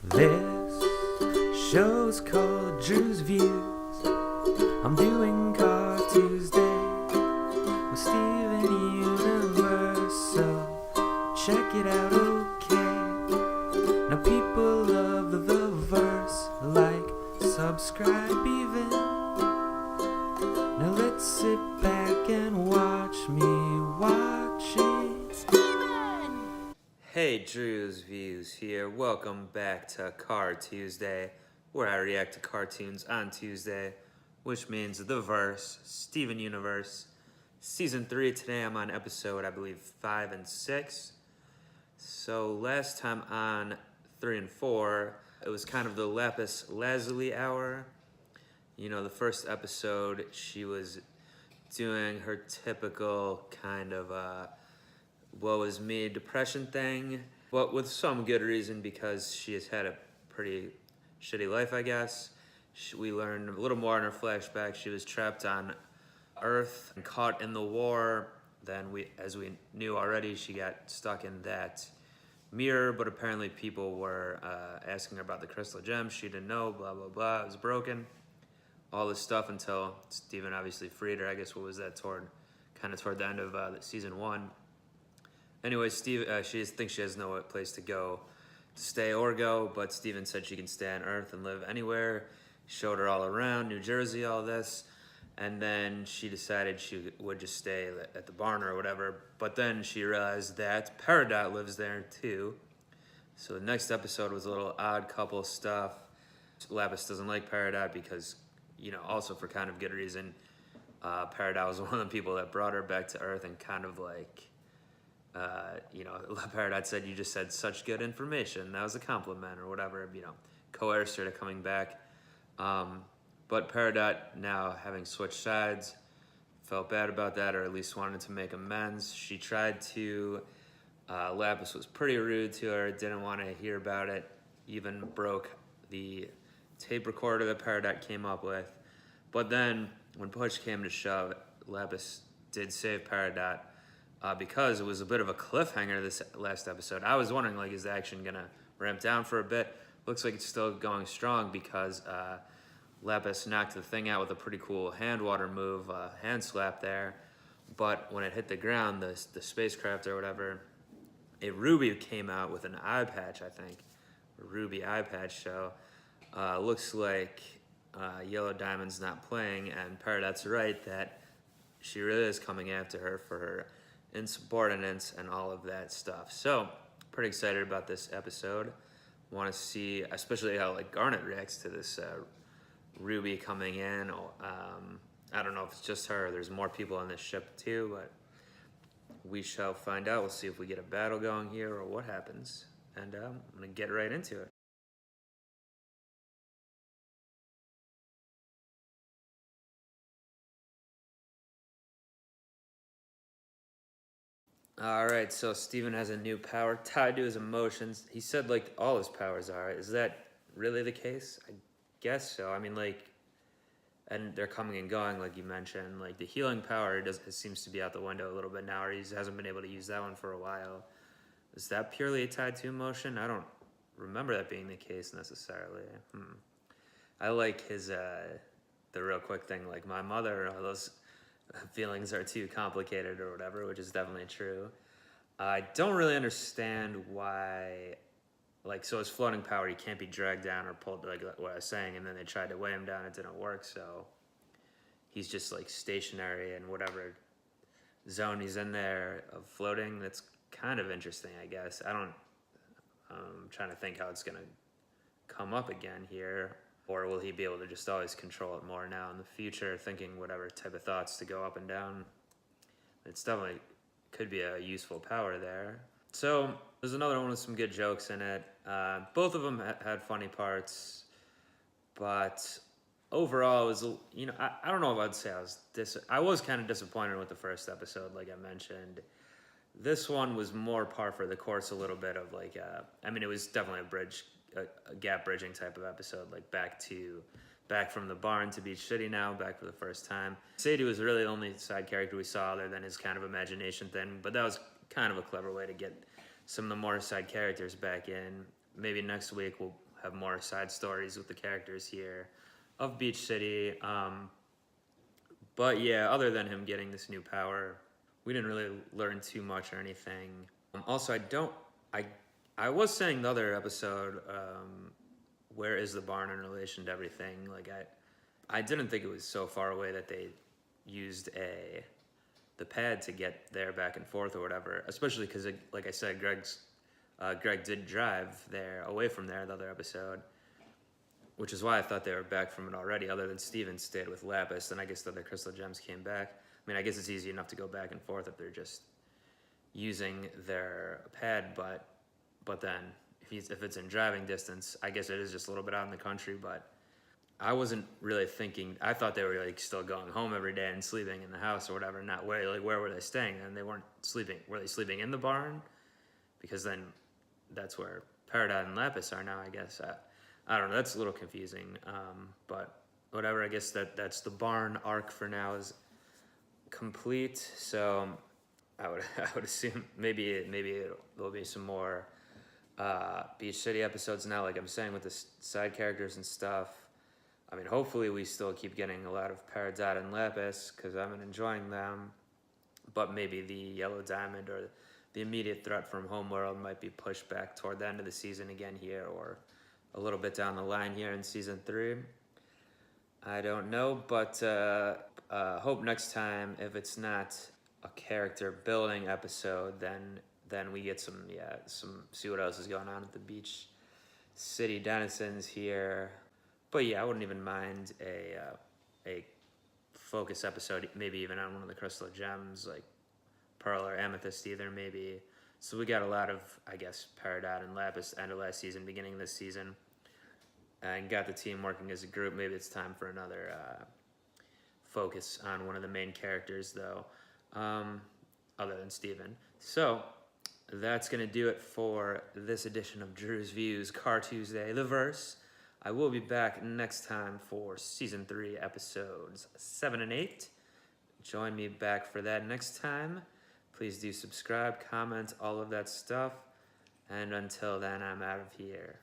This show's called Drewz Viewz. I'm doing Car Tuesday with Steven Universe, so check it out, okay? Now people love the verse, like, subscribe even. Now let's sit back and watch me watch it. Steven! Hey, Drewz Viewz here. Welcome back to Car Tuesday, where I react to cartoons on Tuesday, which means the verse, Steven Universe, Season 3. Today I'm on episode, I believe, 5 and 6. So last time on 3 and 4, it was kind of the lapis lazuli hour. You know, the first episode, she was doing her typical kind of woe is me depression thing, but with some good reason, because she has had a pretty shitty life, I guess. We learned a little more in her flashback. She was trapped on Earth and caught in the war. Then, as we knew already, she got stuck in that mirror, but apparently people were asking her about the crystal gem. She didn't know, blah, blah, blah. It was broken. All this stuff until Steven obviously freed her. I guess what was that, toward the end of season 1. Anyway, she thinks she has no place to go, to stay or go, but Steven said she can stay on Earth and live anywhere. Showed her all around New Jersey, all this, and then she decided she would just stay at the barn or whatever. But then she realized that Peridot lives there too. So the next episode was a little odd couple stuff. Lapis doesn't like Peridot because, you know, also for kind of good reason. Peridot was one of the people that brought her back to Earth and kind of like, you know, Peridot said, "You just said such good information. That was a compliment," or whatever, you know, coerced her to coming back. But Peridot, now having switched sides, felt bad about that, or at least wanted to make amends. She tried to, Lapis was pretty rude to her, didn't want to hear about it, even broke the tape recorder that Peridot came up with. But then, when push came to shove, Lapis did save Peridot, because it was a bit of a cliffhanger this last episode. I was wondering, like, is the action gonna ramp down for a bit? Looks like it's still going strong because Lapis knocked the thing out with a pretty cool hand water move, hand slap there. But when it hit the ground, the spacecraft or whatever, a Ruby came out with an eye patch, I think. A Ruby eye patch, so looks like Yellow Diamond's not playing, and Peridot's right that she really is coming after her for her insubordinance and all of that stuff. So, pretty excited about this episode. Want to see, especially how like Garnet reacts to this Ruby coming in. I don't know if it's just her, or there's more people on this ship too, but we shall find out. We'll see if we get a battle going here or what happens. And I'm gonna get right into it. All right, so Steven has a new power tied to his emotions. He said, like, all his powers are. Is that really the case? I guess so. I mean, like, and they're coming and going, like you mentioned. Like, the healing power seems to be out the window a little bit now, or he hasn't been able to use that one for a while. Is that purely tied to emotion? I don't remember that being the case necessarily. I like his, the real quick thing, like, my mother, all those feelings are too complicated or whatever, which is definitely true. I don't really understand why, like, so his floating power, he can't be dragged down or pulled, like what I was saying, and then they tried to weigh him down, it didn't work, so he's just like stationary in whatever zone he's in there of floating. That's kind of interesting, I guess. I'm trying to think how it's gonna come up again here. Or will he be able to just always control it more now in the future, thinking whatever type of thoughts to go up and down? It's definitely could be a useful power there. So there's another one with some good jokes in it. Both of them had funny parts, but overall it was, you know, I don't know if I'd say I was kind of disappointed with the first episode, like I mentioned. This one was more par for the course a little bit of like, I mean, it was definitely a gap bridging type of episode, like back from the barn to Beach City now, back for the first time. Sadie was really the only side character we saw other than his kind of imagination thing, but that was kind of a clever way to get some of the more side characters back in. Maybe next week we'll have more side stories with the characters here of Beach City. But yeah, other than him getting this new power, we didn't really learn too much or anything. Also, I was saying the other episode, where is the barn in relation to everything? Like I didn't think it was so far away that they used the pad to get there back and forth or whatever. Especially because, like I said, Greg did drive there away from there the other episode, which is why I thought they were back from it already. Other than Steven stayed with Lapis, and I guess the other crystal gems came back. I mean, I guess it's easy enough to go back and forth if they're just using their pad, but then if it's in driving distance, I guess it is just a little bit out in the country. But I wasn't really thinking. I thought they were like still going home every day and sleeping in the house or whatever. Not where were they staying? And they weren't sleeping. Were they sleeping in the barn? Because then that's where Peridot and Lapis are now, I guess. I don't know. That's a little confusing. But whatever. I guess that's the barn arc for now is complete. So I would assume maybe there'll be some more Beach City episodes now, like I'm saying, with the side characters and stuff. I mean, hopefully we still keep getting a lot of Peridot and Lapis because I've been enjoying them. But maybe the Yellow Diamond or the immediate threat from Homeworld might be pushed back toward the end of the season again here, or a little bit down the line here in season 3. I don't know, but hope next time, if it's not a character building episode, then we get some see what else is going on at the Beach City denizens here. But yeah, I wouldn't even mind a focus episode, maybe even on one of the crystal gems like Pearl or Amethyst either, maybe. So we got a lot of, I guess, Peridot and Lapis end of last season, beginning of this season, and got the team working as a group. Maybe it's time for another focus on one of the main characters, though, other than Steven. So that's going to do it for this edition of Drewz Viewz Car Tuesday, The Verse. I will be back next time for Season 3, Episodes 7 and 8. Join me back for that next time. Please do subscribe, comment, all of that stuff. And until then, I'm out of here.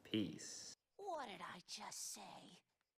Peace. What did I just say?